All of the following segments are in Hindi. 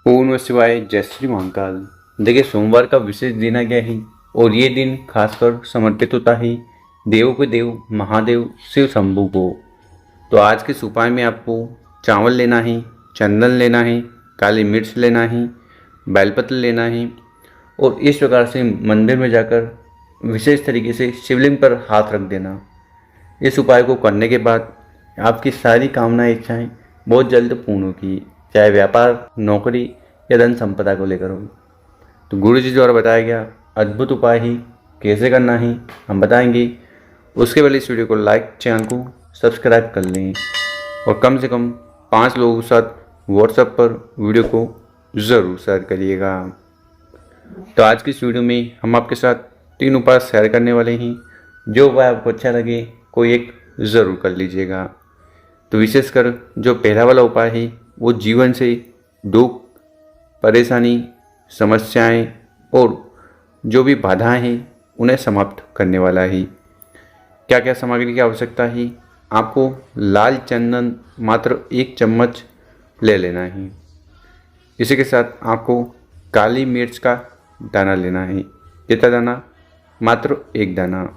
ओम नमः शिवाय। जय श्री महाकाल। देखिए, सोमवार का विशेष दिन आ गया है और ये दिन खासकर समर्पित होता है देवों के देव महादेव शिव शंभू को। तो आज के इस उपाय में आपको चावल लेना है, चंदन लेना है, काली मिर्च लेना है, बेलपत्र लेना है और इस प्रकार से मंदिर में जाकर विशेष तरीके से शिवलिंग पर हाथ रख देना। इस उपाय को करने के बाद आपकी सारी कामनाएं, इच्छाएं बहुत जल्द पूर्ण होगी, चाहे व्यापार, नौकरी या धन संपदा को लेकर हो। तो गुरु जी द्वारा बताया गया अद्भुत उपाय ही कैसे करना है हम बताएंगे। उसके पहले इस वीडियो को लाइक, चैनल को सब्सक्राइब कर लें और कम से कम 5 लोगों के साथ व्हाट्सएप पर वीडियो को ज़रूर शेयर करिएगा। तो आज की इस वीडियो में हम आपके साथ 3 उपाय शेयर करने वाले हैं। जो उपाय आपको अच्छा लगे कोई एक ज़रूर कर लीजिएगा। तो विशेषकर जो पहला वाला उपाय है वो जीवन से दुख, परेशानी, समस्याएं और जो भी बाधाएं हैं उन्हें समाप्त करने वाला है। क्या क्या सामग्री की आवश्यकता है? आपको लाल चंदन मात्र 1 चम्मच ले लेना है। इसी के साथ आपको काली मिर्च का दाना लेना है। कितना दाना? मात्र 1 दाना।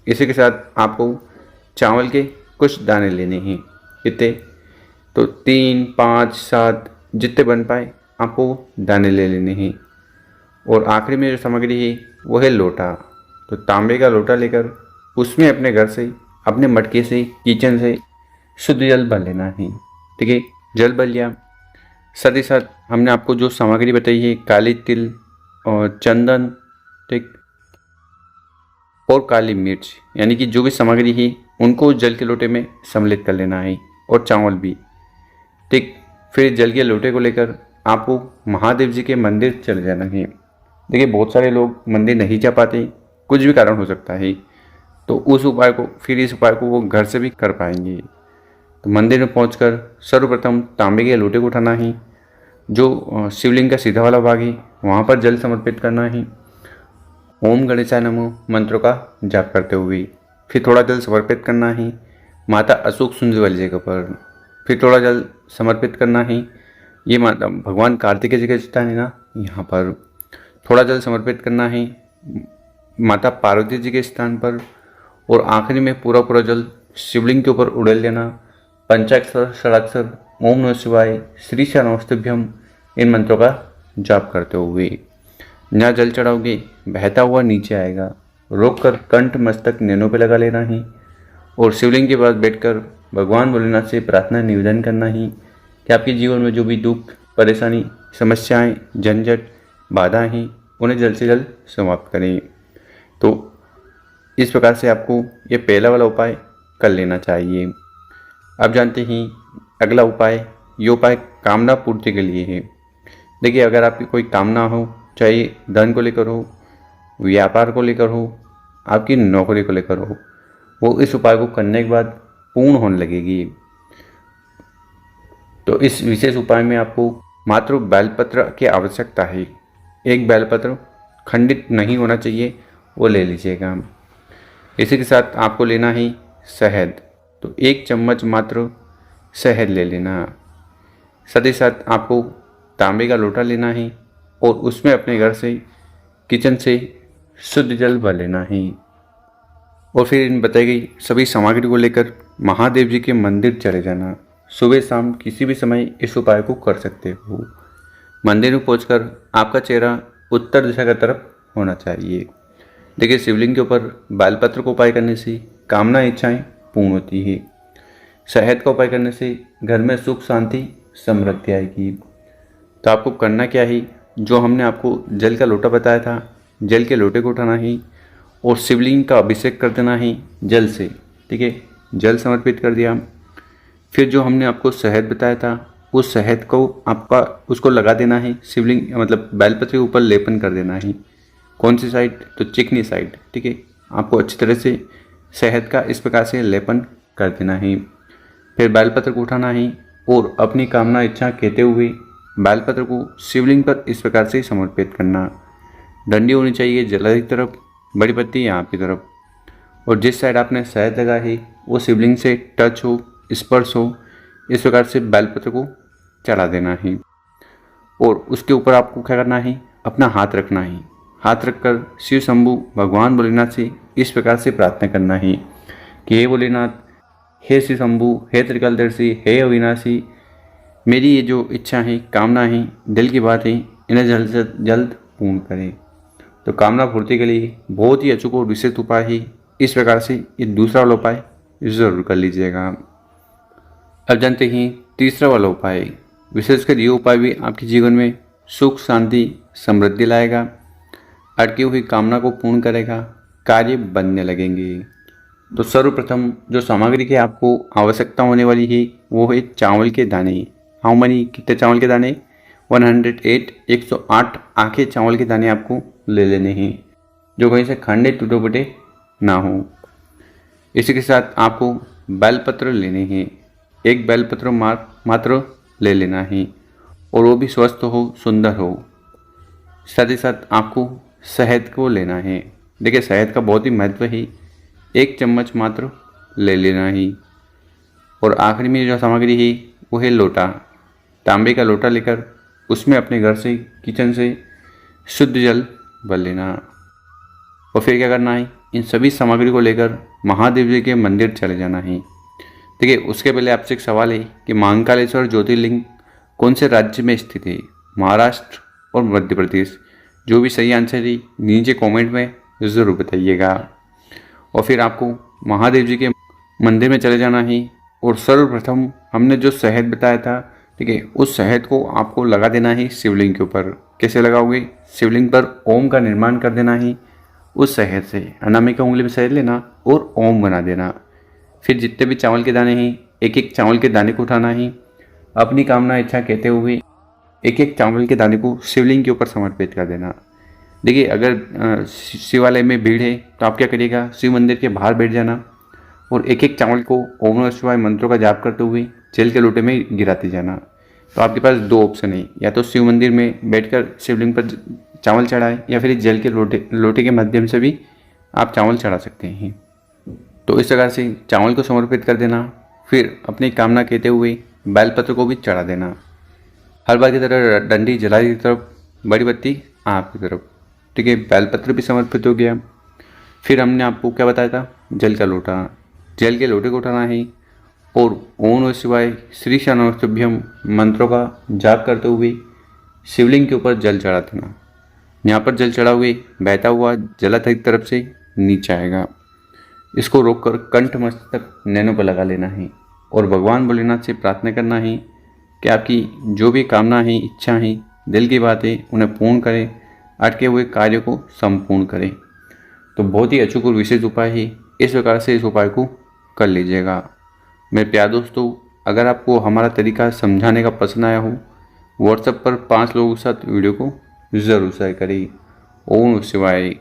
इसी के साथ आपको चावल के कुछ दाने लेने हैं। कितने? तो 3, 5, 7 जितने बन पाए आपको दाने ले लेने हैं। और आखिरी में जो सामग्री है वो है लोटा। तो तांबे का लोटा लेकर उसमें अपने घर से, अपने मटके से, किचन से शुद्ध जल भर लेना है। ठीक है, जल भर लिया। साथ ही साथ हमने आपको जो सामग्री बताई है, काली तिल और चंदन, ठीक, और काली मिर्च, यानी कि जो भी सामग्री है उनको जल के लोटे में सम्मिलित कर लेना है और चावल भी। ठीक, फिर जल के लोटे को लेकर आपको महादेव जी के मंदिर चले जाना है। देखिए, बहुत सारे लोग मंदिर नहीं जा पाते, कुछ भी कारण हो सकता है, तो इस उपाय को वो घर से भी कर पाएंगे। तो मंदिर में पहुंचकर सर्वप्रथम तांबे के लोटे को उठाना है। जो शिवलिंग का सीधा वाला भाग है वहाँ पर जल समर्पित करना है। ओम गणेशाय नमः मंत्रों का जाप करते हुए फिर थोड़ा जल समर्पित करना है माता अशोक सुंदरी वाली जगह पर। फिर थोड़ा जल समर्पित करना है, ये माता भगवान कार्तिकेय जी का स्थान है ना, यहाँ पर थोड़ा जल समर्पित करना है माता पार्वती जी के स्थान पर। और आखिरी में पूरा पूरा जल शिवलिंग के ऊपर उड़ेल लेना। पंचाक्षर, षडाक्षर, ओम नमः शिवाय, श्री नमस्तुभ्यम, इन मंत्रों का जाप करते हुए जहाँ जल चढ़ाओगे बहता हुआ नीचे आएगा। रोक कर कंठ, मस्तक, नैनों पे लगा लेना है और शिवलिंग के पास बैठकर भगवान भोलेनाथ से प्रार्थना निवेदन करना है कि आपके जीवन में जो भी दुख, परेशानी, समस्याएं, झंझट, बाधाएं हैं उन्हें जल्द से जल्द समाप्त करें। तो इस प्रकार से आपको ये पहला वाला उपाय कर लेना चाहिए। अब जानते हैं अगला उपाय। ये उपाय कामना पूर्ति के लिए है। देखिए, अगर आपकी कोई कामना हो, चाहे धन को लेकर हो, व्यापार को लेकर हो, आपकी नौकरी को लेकर हो, वो इस उपाय को करने के बाद पूर्ण होने लगेगी। तो इस विशेष उपाय में आपको मात्र बेलपत्र की आवश्यकता है। 1 बेलपत्र खंडित नहीं होना चाहिए, वो ले लीजिएगा। इसी के साथ आपको लेना है शहद। तो 1 चम्मच मात्र शहद ले लेना। साथ ही साथ आपको तांबे का लोटा लेना है और उसमें अपने घर से, किचन से शुद्ध जल भर लेना है। और फिर इन बताई गई सभी सामग्री को लेकर महादेव जी के मंदिर चले जाना। सुबह शाम किसी भी समय इस उपाय को कर सकते हो। मंदिर में पहुंचकर आपका चेहरा उत्तर दिशा की तरफ होना चाहिए। देखिए, शिवलिंग के ऊपर बेलपत्र को उपाय करने से कामना, इच्छाएं पूर्ण होती है। शहद का उपाय करने से घर में सुख, शांति, समृद्धि आएगी। तो आपको करना क्या है? जो हमने आपको जल का लोटा बताया था, जल के लोटे को उठाना है और शिवलिंग का अभिषेक कर देना है जल से। ठीक है, जल समर्पित कर दिया। फिर जो हमने आपको शहद बताया था उस शहद को उसको लगा देना है शिवलिंग, मतलब बेलपत्र के ऊपर लेपन कर देना है। कौन सी साइड? तो चिकनी साइड। ठीक है, आपको अच्छी तरह से शहद का इस प्रकार से लेपन कर देना है। फिर बेलपत्र को उठाना है और अपनी कामना, इच्छा कहते हुए बेलपत्र को शिवलिंग पर इस प्रकार से समर्पित करना। डंडी होनी चाहिए जलाधि की तरफ, बड़ी पत्ती यहाँ की तरफ, और जिस साइड आपने शहद लगा है वो शिवलिंग से टच हो, स्पर्श हो, इस प्रकार से बेलपत्र को चढ़ा देना है। और उसके ऊपर आपको क्या करना है, अपना हाथ रखना है। हाथ रखकर शिव शंभु भगवान भोलेनाथ से इस प्रकार से प्रार्थना करना है कि हे भोलेनाथ, हे शिव शंभु, हे त्रिकालदर्शी, हे अविनाशी, मेरी ये जो इच्छा है, कामना है, दिल की बात है, इन्हें जल्द से जल्द पूर्ण करें। तो कामना पूर्ति के लिए बहुत ही अचूक और विशेष उपाय है। इस प्रकार से ये दूसरा वाला उपाय ज़रूर कर लीजिएगा। अब जानते हैं तीसरा वाला उपाय। विशेषकर ये उपाय भी आपके जीवन में सुख, शांति, समृद्धि लाएगा, अटकी हुई कामना को पूर्ण करेगा, कार्य बनने लगेंगे। तो सर्वप्रथम जो सामग्री की आपको आवश्यकता होने वाली है वो है चावल के दाने। हाउ मनी, कितने चावल के दाने? 108, 108 आखे चावल के दाने आपको ले लेने हैं, जो कहीं से खंडे टूटे फूटे ना हो। इसी के साथ आपको बेलपत्र लेने हैं, एक बेलपत्र मात्र ले लेना है, और वो भी स्वस्थ हो, सुंदर हो। साथ ही साथ आपको शहद को लेना है। देखिए शहद का बहुत ही महत्व है, 1 चम्मच मात्र ले लेना है। और आखिरी में जो सामग्री है वो है लोटा। तांबे का लोटा लेकर उसमें अपने घर से, किचन से शुद्ध जल भर लेना। और फिर क्या करना है, इन सभी सामग्री को लेकर महादेव जी के मंदिर चले जाना है। देखिए उसके पहले आपसे एक सवाल है कि महाकालेश्वर ज्योतिर्लिंग कौन से राज्य में स्थित है? महाराष्ट्र और मध्य प्रदेश। जो भी सही आंसर है नीचे कमेंट में ज़रूर बताइएगा। और फिर आपको महादेव जी के मंदिर में चले जाना है, और सर्वप्रथम हमने जो शहद बताया था, ठीक है, उस शहद को आपको लगा देना है शिवलिंग के ऊपर। कैसे लगाओगे? शिवलिंग पर ओम का निर्माण कर देना है उस शहद से। अनामिका उंगली में शहद लेना और ओम बना देना। फिर जितने भी चावल के दाने हैं, एक एक चावल के दाने को उठाना है, अपनी कामना इच्छा कहते हुए एक एक चावल के दाने को शिवलिंग के ऊपर समर्पित कर देना। देखिए अगर शिवालय में भीड़ है तो आप क्या करिएगा, शिव मंदिर के बाहर बैठ जाना और एक एक चावल को ओम नमः शिवाय मंत्रों का जाप करते हुए जल के लोटे में गिराते जाना। तो आपके पास 2 ऑप्शन है, या तो शिव मंदिर में बैठकर शिवलिंग पर चावल चढ़ाए, या फिर जल के लोटे के माध्यम से भी आप चावल चढ़ा सकते हैं। तो इस प्रकार से चावल को समर्पित कर देना। फिर अपनी कामना कहते हुए बेलपत्र को भी चढ़ा देना। हर बार की तरह डंडी जलाई की तरफ, बड़ी बत्ती आपकी तरफ, ठीक है। बेलपत्र भी समर्पित हो गया। फिर हमने आपको क्या बताया था, जल का लोटा। जल के लोटे को उठाना है और ओम नमः शिवाय श्री शरणोस्तुभ्यम मंत्रों का जाप करते हुए शिवलिंग के ऊपर जल चढ़ा देना। यहाँ पर जल चढ़ा हुए बहता हुआ जलाधार की तरफ से नीचे आएगा। इसको रोककर कंठ मस्तक नैनों पर लगा लेना है और भगवान भोलेनाथ से प्रार्थना करना है कि आपकी जो भी कामना है, इच्छा है, दिल की बातें, उन्हें पूर्ण करें, अटके हुए कार्य को संपूर्ण करें। तो बहुत ही अचूक और विशेष उपाय है। इस प्रकार से इस उपाय को कर लीजिएगा। मेरे प्यारे दोस्तों, अगर आपको हमारा तरीका समझाने का पसंद आया हो, व्हाट्सएप पर 5 लोगों के साथ वीडियो को ज़रूर शेयर करें। ओम शिवाय।